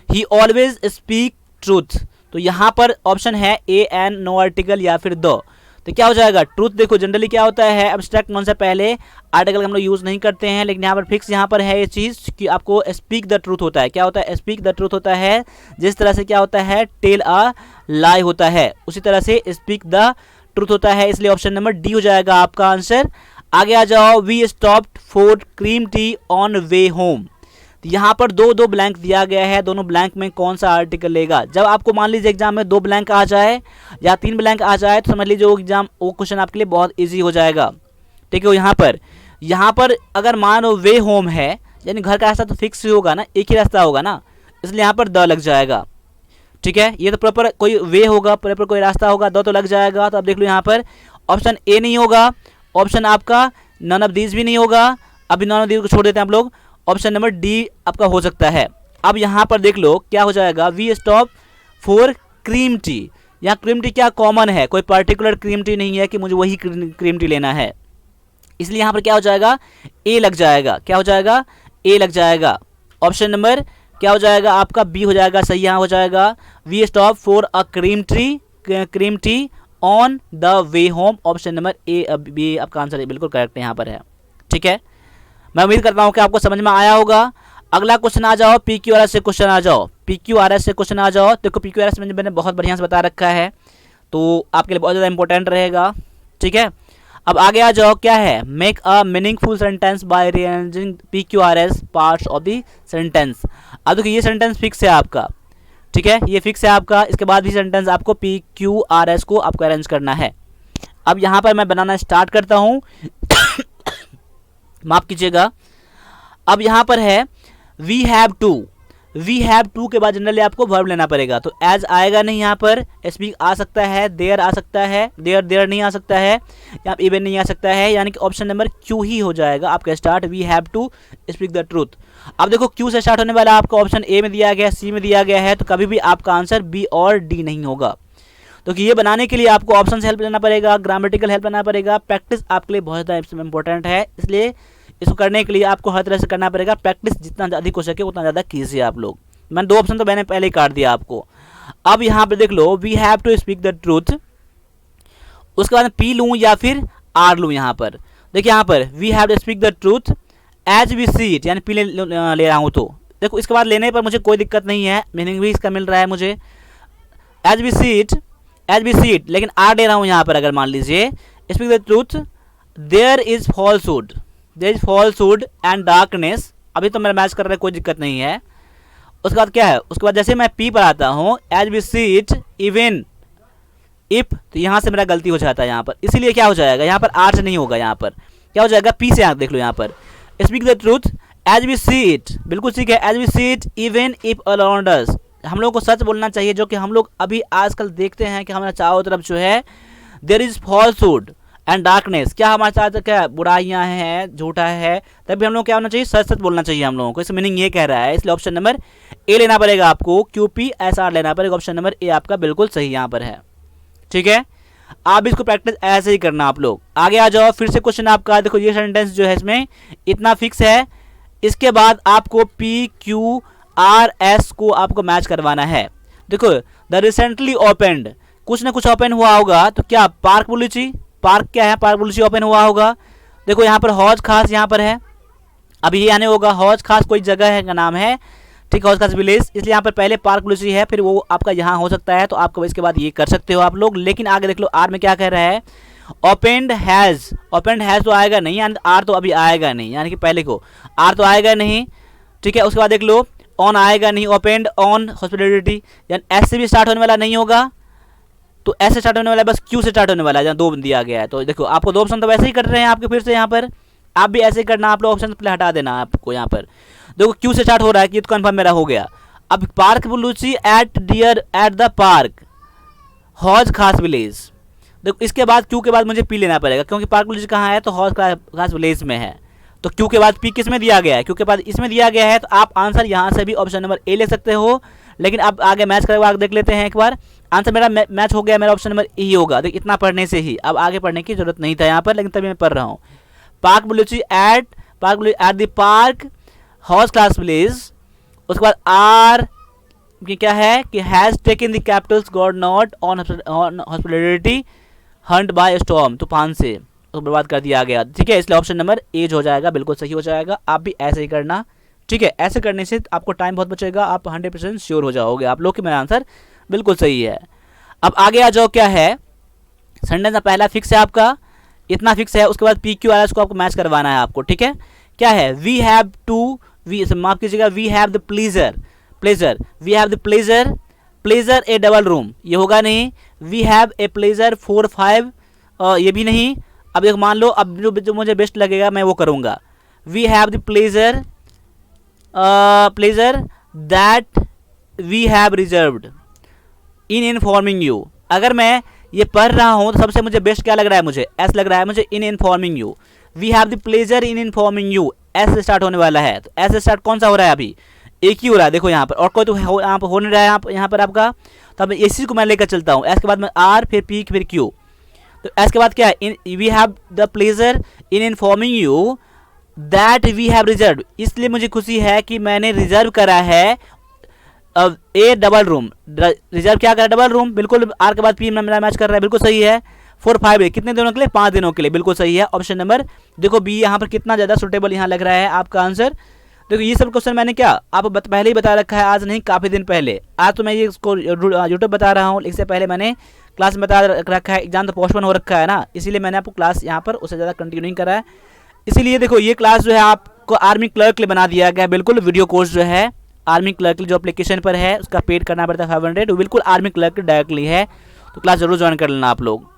ही ऑलवेज स्पीक ट्रूथ, तो यहाँ पर ऑप्शन है ए एन, नो आर्टिकल या फिर द। तो क्या हो जाएगा ट्रूथ। देखो जनरली क्या होता है, एब्स्ट्रैक्ट नॉन से पहले आर्टिकल हम लोग यूज़ नहीं करते हैं, लेकिन यहाँ पर फिक्स यहाँ पर है ये चीज़ कि आपको स्पीक द ट्रूथ होता है। क्या होता है, स्पीक द ट्रूथ होता है। जिस तरह से क्या होता है, टेल अ लाई होता है, उसी तरह से स्पीक द ट्रूथ होता है। इसलिए ऑप्शन नंबर डी हो जाएगा आपका आंसर। आगे आ जाओ, we stopped for cream tea on way home. तो यहाँ पर दो दो ब्लैंक दिया गया है, दोनों ब्लैंक में कौन सा आर्टिकल लेगा। जब आपको मान लीजिए एग्जाम में 2 ब्लैंक आ जाए या 3 ब्लैंक आ जाए तो समझ लीजिए वो क्वेश्चन आपके लिए बहुत ईजी हो जाएगा। ठीक है, यहाँ पर अगर मान लो वे होम है, यानी घर का रास्ता तो फिक्स ही होगा ना, एक ही रास्ता होगा ना, इसलिए यहाँ पर द लग जाएगा। ठीक है, ये तो प्रॉपर कोई वे होगा, प्रॉपर कोई रास्ता होगा, द तो लग जाएगा। तो अब देख लो यहाँ पर ऑप्शन ए नहीं होगा, ऑप्शन आपका नन ऑफ दीज भी नहीं होगा। अभी नन ऑफ दीज को छोड़ देते हैं हम लोग, ऑप्शन नंबर डी आपका हो सकता है। अब यहाँ पर देख लो क्या हो जाएगा, we stop for cream tea. यहाँ क्रीम टी क्या कॉमन है, कोई पर्टिकुलर क्रीम टी नहीं है कि मुझे वही क्रीम टी लेना है, इसलिए यहाँ पर क्या हो जाएगा, ए लग जाएगा। क्या हो जाएगा, ए लग जाएगा। ऑप्शन नंबर क्या हो जाएगा आपका, बी हो जाएगा, सही यहाँ हो जाएगा। We stop for a cream tea on the way home. Option number A B आपका आंसर है, बिल्कुल करेक्ट यहाँ पर है। ठीक है, मैं उम्मीद करता हूँ कि आपको समझ में आया होगा। अगला क्वेश्चन आ जाओ, PQRS से क्वेश्चन आ जाओ, PQRS से क्वेश्चन आ जाओ। देखो PQRS में मैंने बहुत बढ़िया से बता रखा है, तो आपके लिए बहुत ज़्यादा इंपॉर्टेंट रहेगा। ठीक है, अब आगे आ जाओ, क्या है, make a meaningful sentence by rearranging PQRS parts of the sentence. अब देखो ये सेंटेंस फिक्स है आपका, ठीक है, ये फिक्स है आपका। इसके बाद भी सेंटेंस आपको PQRS को आपको अरेंज करना है। अब यहाँ पर मैं बनाना स्टार्ट करता हूँ माफ कीजिएगा। अब यहाँ पर है वी हैव टू के बाद जनरली आपको वर्ब लेना पड़ेगा, तो एज आएगा नहीं, यहाँ पर स्पीक आ सकता है, देयर आ सकता है, देयर नहीं आ सकता है, यहाँ इवन नहीं आ सकता है, यानी कि ऑप्शन नंबर क्यू ही हो जाएगा आपका start, we have to speak the truth. अब देखो क्यू से स्टार्ट होने वाला आपका ऑप्शन ए में दिया गया है, सी में दिया गया है, तो कभी भी आपका आंसर बी और डी नहीं होगा। तो ये बनाने के लिए आपको ऑप्शन से हेल्प लेना पड़ेगा, ग्रामेटिकल हेल्प लेना पड़ेगा। प्रैक्टिस आपके लिए बहुत ज़्यादा इंपॉर्टेंट है, इसलिए इसको करने के लिए आपको हर तरह से करना पड़ेगा। प्रैक्टिस जितना अधिक हो सके उतना ज़्यादा कीजिए आप लोग। मैंने 2 ऑप्शन तो मैंने पहले ही काट दिया आपको। अब यहाँ पे देख लो, we have to speak the truth, उसके बाद पी लूँ या फिर आर लूँ। यहाँ पर देखिए, यहाँ पर we have to speak the truth as we see it, यानी पी ले रहा हूँ, तो देखो इसके बाद लेने पर मुझे कोई दिक्कत नहीं है, मीनिंग भी इसका मिल रहा है मुझे, एज वी सी इट, लेकिन आर दे रहा हूँ यहाँ पर। अगर मान लीजिए speak the truth, there is falsehood and darkness, अभी तो मेरा मैच कर रहा है, कोई दिक्कत नहीं है। उसके बाद क्या है, उसके बाद जैसे मैं पी पर आता हूँ, as we see it even if, तो यहाँ से मेरा गलती हो जाता है यहाँ पर, इसीलिए क्या हो जाएगा, यहाँ पर आर से नहीं होगा, यहाँ पर क्या हो जाएगा, पी से। आप देख लो यहाँ पर speak the truth as we see it, बिल्कुल ठीक है, as we see it even if around us, हम लोगों को सच बोलना चाहिए, जो कि हम लोग अभी आजकल देखते हैं कि हमारे चारों तरफ जो है there is falsehood and darkness, क्या हमारे साथ क्या बुराइयां हैं, झूठा है, तभी हम लोग क्या होना चाहिए, सच सच बोलना चाहिए हम लोगों को। इस मीनिंग ये कह रहा है, इसलिए ऑप्शन नंबर ए लेना पड़ेगा आपको, QPSR लेना पड़ेगा। ऑप्शन नंबर ए आपका बिल्कुल सही यहाँ पर है। ठीक है, आप इसको प्रैक्टिस ऐसे ही करना आप लोग। आगे आ जाओ, फिर से क्वेश्चन आपका, देखो ये सेंटेंस जो है इसमें इतना फिक्स है, इसके बाद आपको PQRS को आपको मैच करवाना है। देखो द रिसेंटली ओपनड, कुछ ना कुछ ओपन हुआ होगा, तो क्या पार्क बुलिची, पार्क क्या है, पार्क बुलिची ओपन हुआ होगा। देखो यहाँ पर हौज खास यहाँ पर है, अब ये आने होगा, हौज खास कोई जगह है का नाम है, ठीक है, हौज खास विलेज, इसलिए यहाँ पर पहले पार्क बुलिची है, फिर वो आपका यहाँ हो सकता है, तो आपको इसके बाद ये कर सकते हो आप लोग। लेकिन आगे देख लो, आर में क्या कह रहा है, ओपनड हैज तो आएगा नहीं, यानी आर तो अभी आएगा नहीं, यानी कि पहले को आर तो आएगा नहीं। ठीक है, उसके बाद देख लो ऑन आएगा नहीं, ओपनड ऑन हॉस्पिटलिटी, यानी एस से भी स्टार्ट होने वाला नहीं होगा, तो ऐसे स्टार्ट होने वाला है, बस क्यू से स्टार्ट होने वाला है, जहाँ 2 दिया गया है। तो देखो आपको 2 ऑप्शन तो वैसे ही कर रहे हैं आपके, फिर से यहाँ पर आप भी ऐसे ही करना, आप लोग ऑप्शन पहले हटा देना आपको। यहाँ पर देखो क्यू से स्टार्ट हो रहा है, कि तो कन्फर्म मेरा हो गया। अब पार्क बुलूची एट द पार्क हौज खास विलेज, देखो इसके बाद क्यू के बाद मुझे पी लेना पड़ेगा, क्योंकि पार्क बुलूची कहाँ है, तो हौज खास विलेज में है, तो क्यू के बाद पी किस में दिया गया है, क्यू के बाद इसमें दिया गया है, तो आप आंसर यहाँ से भी ऑप्शन नंबर ए ले सकते हो। लेकिन अब आगे मैच करके आगे देख लेते हैं एक बार, आंसर मेरा मैच हो गया, मेरा ऑप्शन नंबर ई होगा। देख इतना पढ़ने से ही, अब आगे पढ़ने की जरूरत नहीं था यहाँ पर, लेकिन तभी मैं पढ़ रहा हूँ। पार्क बुलिची at the park horse class village, उसके बाद आर कि क्या है कि has taken the capitals god not on hospitality hunt by storm, तूफान से तो बर्बाद कर दिया गया। ठीक है, इसलिए ऑप्शन नंबर ए हो जाएगा, बिल्कुल सही हो जाएगा। आप भी ऐसे ही करना, ठीक है, ऐसे करने से आपको टाइम बहुत बचेगा, आप 100% श्योर हो जाओगे आप लोग कि मेरा आंसर बिल्कुल सही है। अब आगे आ जाओ, क्या है सेंटेंस पहला फिक्स है आपका, इतना फिक्स है, उसके बाद PQRS को आपको मैच करवाना है आपको। ठीक है, क्या है, वी हैव टू माफ कीजिएगा, we have the pleasure, pleasure, we have the pleasure, pleasure a double room, ये होगा नहीं। वी हैव ए प्लेजर 4 5, ये भी नहीं। अब एक मान लो, अब जो मुझे बेस्ट लगेगा मैं वो करूँगा। We have the pleasure, pleasure that we have reserved in informing you. अगर मैं ये पढ़ रहा हूँ तो सबसे मुझे बेस्ट क्या लग रहा है, मुझे एस लग रहा है, मुझे in informing you. We have the pleasure in informing you, S से स्टार्ट होने वाला है। तो एस से स्टार्ट कौन सा हो रहा है, अभी एक ही हो रहा है, देखो यहाँ पर, और कोई तो यहाँ पर हो नहीं रहा है यहाँ पर आपका। तो अब इसी को मैं लेकर चलता हूँ, एस के बाद में आर, फिर पी, फिर क्यू। तो एस के बाद क्या है, we have the pleasure in informing you that we have reserve, इसलिए मुझे खुशी है कि मैंने रिजर्व करा है ए डबल रूम। रिजर्व क्या करा, डबल रूम, बिल्कुल। आर के बाद पी मैच कर रहा है, बिल्कुल सही है। 4 5 कितने दिनों के लिए, 5 दिनों के लिए, बिल्कुल सही है। ऑप्शन नंबर देखो बी यहाँ पर कितना ज़्यादा सुटेबल यहाँ लग रहा है आपका आंसर। देखो ये सब क्वेश्चन मैंने क्या आपको पहले ही बता रखा है, आज नहीं काफ़ी दिन पहले। आज तो मैं ये इसको यूट्यूब बता रहा हूँ, इससे पहले मैंने क्लास में बता रखा है। एग्जाम तो पोस्टपोन हो रखा है ना, इसीलिए मैंने आपको क्लास यहाँ पर उससे ज़्यादा कंटिन्यू नहीं करा है। इसीलिए देखो ये क्लास जो है आपको आर्मी क्लर्क के लिए बना दिया गया, बिल्कुल। वीडियो कोर्स जो है आर्मी क्लर्क जो एप्लीकेशन पर है उसका पेड करना पड़ता है 500, वो बिल्कुल आर्मी क्लर्क डायरेक्टली है। तो क्लास जरूर ज्वाइन कर लेना आप लोग।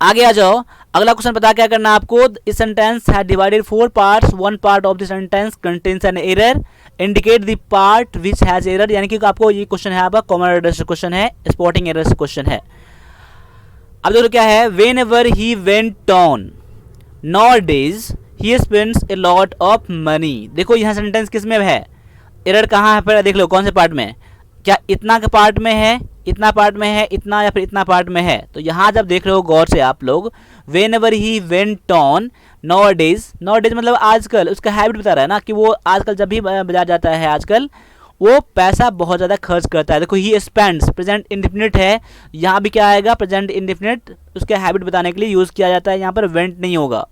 आगे आ जाओ, अगला क्वेश्चन पता क्या करना आपको। इस सेंटेंस है divided 4 parts, 1 part of the sentence contains an error, indicate the part which has error. यानी कि आपको ये क्वेश्चन है आपका कॉमन एरर से क्वेश्चन है, स्पॉटिंग एरर से क्वेश्चन है। अब देखो क्या है, when ever he went on nowadays he spends a lot of money। देखो यहाँ सेंटेंस किस में है, एरर कहाँ है, पहले देख लो कौन से पार्ट में, क्या इतना के पार्ट में है, इतना पार्ट में है, इतना, या फिर इतना पार्ट में है। तो यहाँ जब देख रहे हो गौर से आप लोग, when ever he went on nowadays, nowadays मतलब आजकल, उसका हैबिट बता रहा है ना कि वो आजकल जब भी बाजार जाता है आजकल वो पैसा बहुत ज़्यादा खर्च करता है। देखो ही स्पेंड्स प्रेजेंट इंडेफिनिट है, यहाँ भी क्या आएगा, प्रेजेंट इंडेफिनिट, उसके हैबिट बताने के लिए यूज़ किया जाता है। यहाँ पर वेंट नहीं होगा,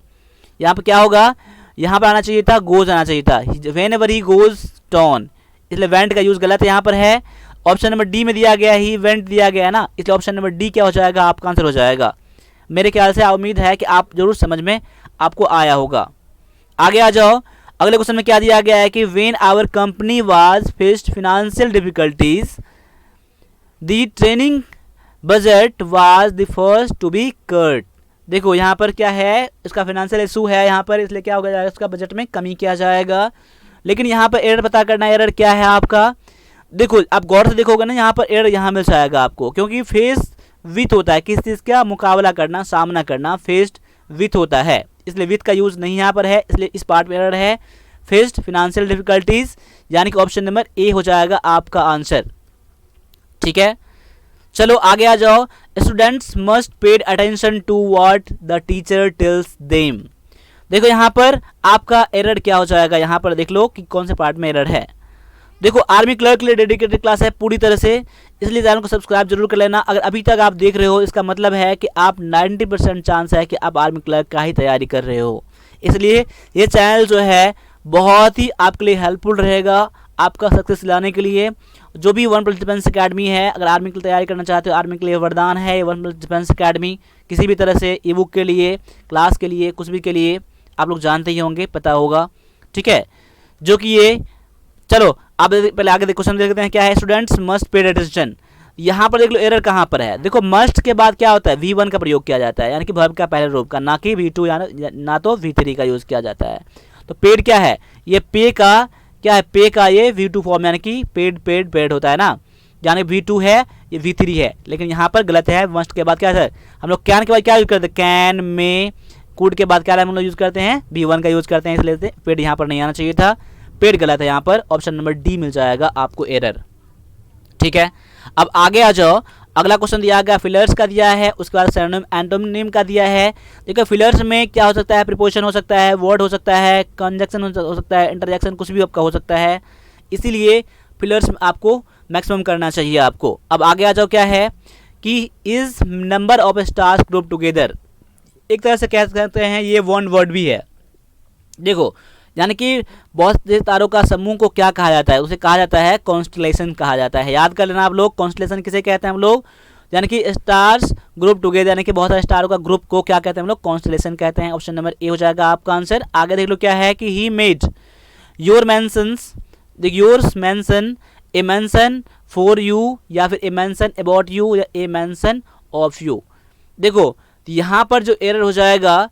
यहाँ पर क्या होगा, यहाँ पर आना चाहिए था, गोज आना चाहिए था, whenever he goes town, इसलिए वेंट का यूज़ गलत यहाँ पर है। ऑप्शन नंबर डी में दिया गया ही वेंट दिया गया है ना, इसलिए ऑप्शन नंबर डी क्या हो जाएगा, आपका आंसर हो जाएगा। मेरे ख्याल से उम्मीद है कि आप जरूर समझ में आपको आया होगा। आगे आ जाओ, अगले क्वेश्चन में क्या दिया गया है कि when our company was faced financial difficulties the training budget was the first to be cut. देखो यहाँ पर क्या है, इसका फाइनेंशियल इशू है यहाँ पर, इसलिए क्या हो जाएगा, इसका बजट में कमी किया जाएगा। लेकिन यहाँ पर एरर पता करना, एरर क्या है आपका। देखो आप गौर से देखोगे ना, यहाँ पर एरर यहाँ मिल जाएगा आपको, क्योंकि फेस विथ होता है, किस चीज़ का मुकाबला करना, सामना करना, फेस्ड विथ होता है, इसलिए विथ का यूज़ नहीं यहाँ पर है, इसलिए इस पार्ट में एरर है, फेस्ड फाइनेंशियल डिफिकल्टीज, यानी कि ऑप्शन नंबर ए हो जाएगा आपका आंसर। ठीक है, चलो आगे आ जाओ। Students must paid attention to what the teacher tells them. देखो यहाँ पर आपका एरर क्या हो जाएगा, यहाँ पर देख लो कि कौन से पार्ट में एरर है। देखो आर्मी क्लर्क के लिए डेडिकेटेड क्लास है पूरी तरह से, इसलिए चैनल को सब्सक्राइब जरूर कर लेना। अगर अभी तक आप देख रहे हो, इसका मतलब है कि आप 90% चांस है कि आप आर्मी क्लर्क का ही तैयारी कर रहे हो। इसलिए ये चैनल जो है बहुत ही आपके लिए हेल्पफुल रहेगा, आपका सक्सेस लाने के लिए। जो भी 1+ डिफेंस अकेडमी है, अगर आर्मी की तैयारी करना चाहते हो, आर्मी के लिए वरदान है 1+ डिफेंस अकेडमी। किसी भी तरह से ई बुक के लिए, क्लास के लिए, कुछ भी के लिए आप लोग जानते ही होंगे, पता होगा। ठीक है, जो कि ये, चलो आप पहले आगे क्वेश्चन देखते हैं क्या है। स्टूडेंट्स मस्ट पेड अटेंशन, यहाँ पर देख लो एरर कहाँ पर है। देखो मस्ट के बाद क्या होता है, V1 का प्रयोग किया जाता है, यानी कि वर्ब का पहले रूप का, ना कि V2 या ना तो V3 का यूज़ किया जाता है। तो पेड क्या है, ये पे का क्या है, पे का ये V2 फॉर्म, यानी कि पेड पेड पेड होता है ना, यानी V2 है, ये V3 है। लेकिन यहाँ पर गलत है, मस्ट के बाद क्या है, हम लोग कैन के बाद क्या यूज़ करते हैं, कैन में, कूड के बाद क्या हम लोग यूज़ करते हैं, V1 का यूज़ करते हैं, इसलिए पेड यहाँ पर नहीं आना चाहिए था, पेड गलत है यहाँ पर, ऑप्शन नंबर डी मिल जाएगा आपको एरर। ठीक है, अब आगे आ जाओ। अगला क्वेश्चन दिया गया फिलर्स का दिया है, उसके बाद सिनोनिम एंटोनिम का दिया है। देखो फिलर्स में क्या हो सकता है, प्रीपोजिशन हो सकता है, वर्ड हो सकता है, कंजक्शन हो सकता है, इंटरजेक्शन, कुछ भी आपका हो सकता है। इसीलिए फिलर्स आपको मैक्सिमम करना चाहिए आपको। अब आगे आ जाओ, क्या है कि is number of stars group together, एक तरह से कह सकते हैं ये वन वर्ड भी है। देखो यानी कि बहुत से तारों का समूह को क्या कहा जाता है, उसे कहा जाता है कॉन्स्टलेशन कहा जाता है। याद कर लेना आप लोग, कॉन्स्टलेशन किसे कहते हैं हम लोग, यानी कि स्टार्स ग्रुप टुगेदर, यानी कि बहुत सारे स्टारों का ग्रुप को क्या कहते हैं हम लोग, कॉन्स्टलेशन कहते हैं। ऑप्शन नंबर ए हो जाएगा आपका आंसर। आगे देख लो क्या है कि ही मेड योर मेंशंस, देख yours mention, A mention for you, या फिर ए मेंशन अबाउट यू, या ए मेंशन ऑफ यू। देखो तो यहाँ पर जो एरर हो जाएगा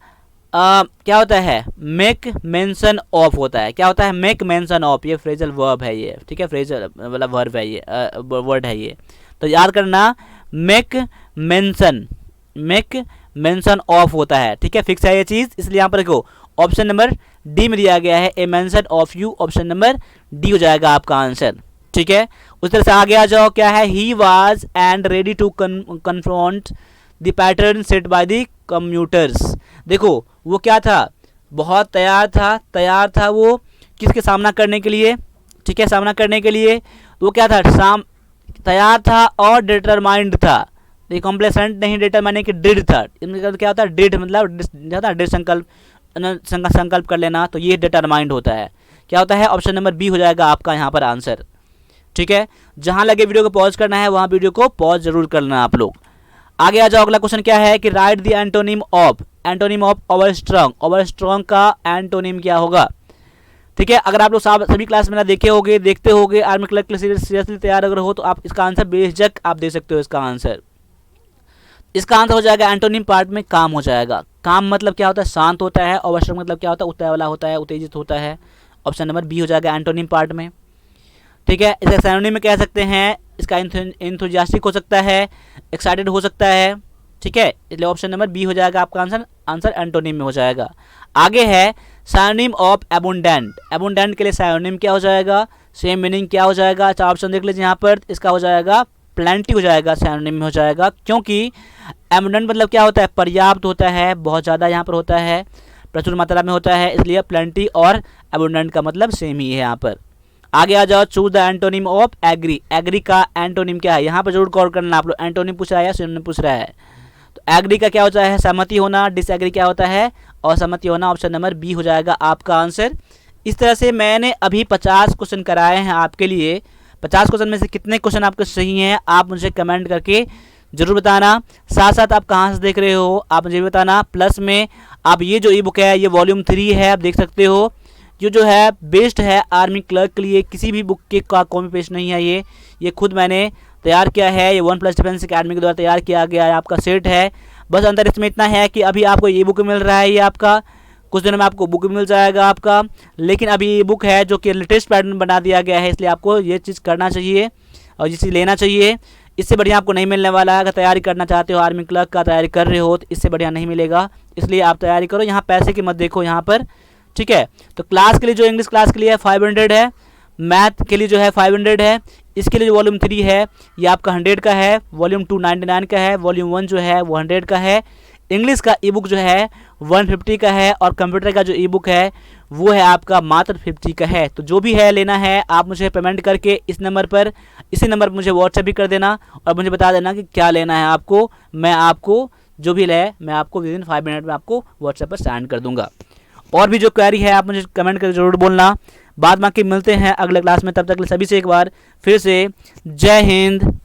क्या होता है, मेक मेंशन ऑफ होता है। क्या होता है, मेक मेंशन ऑफ, ये फ्रेजल वर्ब है ये, ठीक है, फ्रेजल मतलब वर्ब है ये, वर्ड है ये। तो याद करना, मेक मेंशन ऑफ होता है, ठीक है, फिक्स है ये चीज़। इसलिए यहाँ पर देखो ऑप्शन नंबर डी में दिया गया है, a mention of you, option number D हो जाएगा आपका आंसर, ठीक है। उस तरह से आगे आ जाओ, क्या है, he was and ready to confront the pattern set by the commuters. देखो वो क्या था, बहुत तैयार था वो किसके सामना करने के लिए, ठीक है, सामना करने के लिए। वो क्या था, तैयार था और डिटरमाइंड था। ये कॉम्प्लेसेंट नहीं, डिटरमाइन कि डिड था। इनका क्या होता है, डिड मतलब डिड संकल्प कर लेना, तो ये डिटरमाइंड होता है। क्या होता है, ऑप्शन नंबर बी हो जाएगा आपका यहाँ पर आंसर, ठीक है। जहाँ लगे वीडियो को पॉज करना है वहाँ वीडियो को पॉज जरूर करना आप लोग। आगे आ जाओ, अगला क्वेश्चन क्या है कि राइट द एंटोनिम ऑफ ओवरस्ट्रॉन्ग का एंटोनिम क्या होगा, ठीक है। अगर आप लोग सभी क्लास में देखते होगे आर्मी क्लर्क के लिए सीरियसली तैयार अगर हो तो आप इसका आंसर बेझिझक आप दे सकते हो। इसका आंसर हो जाएगा एंटोनिम पार्ट में काम हो जाएगा। काम मतलब क्या होता है, शांत होता है। ओवरस्ट्रॉन्ग मतलब क्या होता है, उतावला होता है, उत्तेजित होता है। ऑप्शन नंबर बी हो जाएगा एंटोनिम पार्ट में, ठीक है। इसका सिनोनिम में कह सकते हैं, इसका एंथुसियास्टिक हो सकता है, एक्साइटेड हो सकता है, ठीक है। इसलिए ऑप्शन नंबर बी हो जाएगा आपका आंसर एंटोनिम में हो जाएगा। आगे है सिनोनिम ऑफ एबुंडेंट के लिए सिनोनिम क्या हो जाएगा, सेम मीनिंग क्या हो जाएगा। चार ऑप्शन देख लीजिए यहाँ पर, इसका हो जाएगा प्लेंटी हो जाएगा, सिनोनिम में हो जाएगा। क्योंकि एबुंडेंट मतलब क्या होता है, पर्याप्त होता है, बहुत ज़्यादा यहाँ पर होता है, प्रचुर मात्रा में होता है, इसलिए प्लेंटी और एबुंडेंट का मतलब सेम ही है यहाँ पर। आगे आ जाओ, choose the antonym of agree का एंटोनिम क्या है, यहाँ पर जरूर गौर करना आप लोग, एंटोनिम पूछ रहा है या सिनोनिम पूछ रहा है। तो एग्री का क्या होता है, सहमति होना, डिसएग्री क्या होता है, असहमति होना। ऑप्शन नंबर बी हो जाएगा आपका आंसर। इस तरह से मैंने अभी 50 क्वेश्चन कराए हैं आपके लिए। 50 क्वेश्चन में से कितने क्वेश्चन आपके सही हैं आप मुझे कमेंट करके जरूर बताना। साथ साथ आप कहाँ से देख रहे हो आप मुझे भी बताना। प्लस में आप ये जो ई बुक है ये वॉल्यूम 3 है, आप देख सकते हो। ये जो है बेस्ट है आर्मी क्लर्क के लिए, किसी भी बुक के का कॉपी पेस्ट नहीं है। ये खुद मैंने तैयार किया है, ये OnePlus डिफेंस अकेडमी के द्वारा तैयार किया गया है, आपका सेट है। बस अंतर इसमें इतना है कि अभी आपको ये बुक मिल रहा है, ये आपका कुछ दिनों में आपको बुक मिल जाएगा आपका। लेकिन अभी ये बुक है जो कि लेटेस्ट पैटर्न बना दिया गया है, इसलिए आपको ये चीज़ करना चाहिए और ये चीज़ लेना चाहिए। इससे बढ़िया आपको नहीं मिलने वाला है। अगर तैयारी करना चाहते हो, आर्मी क्लर्क का तैयारी कर रहे हो, तो इससे बढ़िया नहीं मिलेगा, इसलिए आप तैयारी करो। यहाँ पैसे की मत देखो यहाँ पर, ठीक है। तो क्लास के लिए जो इंग्लिश क्लास के लिए 500 है, मैथ के लिए जो है 500 है। इसके लिए जो वॉल्यूम 3 है ये आपका 100 का है, वॉल्यूम 2 99 का है, वॉल्यूम 1 जो है वो 100 का है। इंग्लिश का ई बुक जो है 150 का है और कंप्यूटर का जो ई बुक है वो है आपका मात्र 50 का है। तो जो भी है लेना है आप मुझे पेमेंट करके इसी नंबर पर मुझे व्हाट्सएप भी कर देना और मुझे बता देना कि क्या लेना है आपको। मैं आपको जो भी ले मैं आपको विदिन 5 मिनट में आपको व्हाट्सएप पर सेंड कर दूंगा। और भी जो क्वेरी है आप मुझे कमेंट करके ज़रूर बोलना। बाद बाकी मिलते हैं अगले क्लास में, तब तक सभी से एक बार फिर से जय हिंद,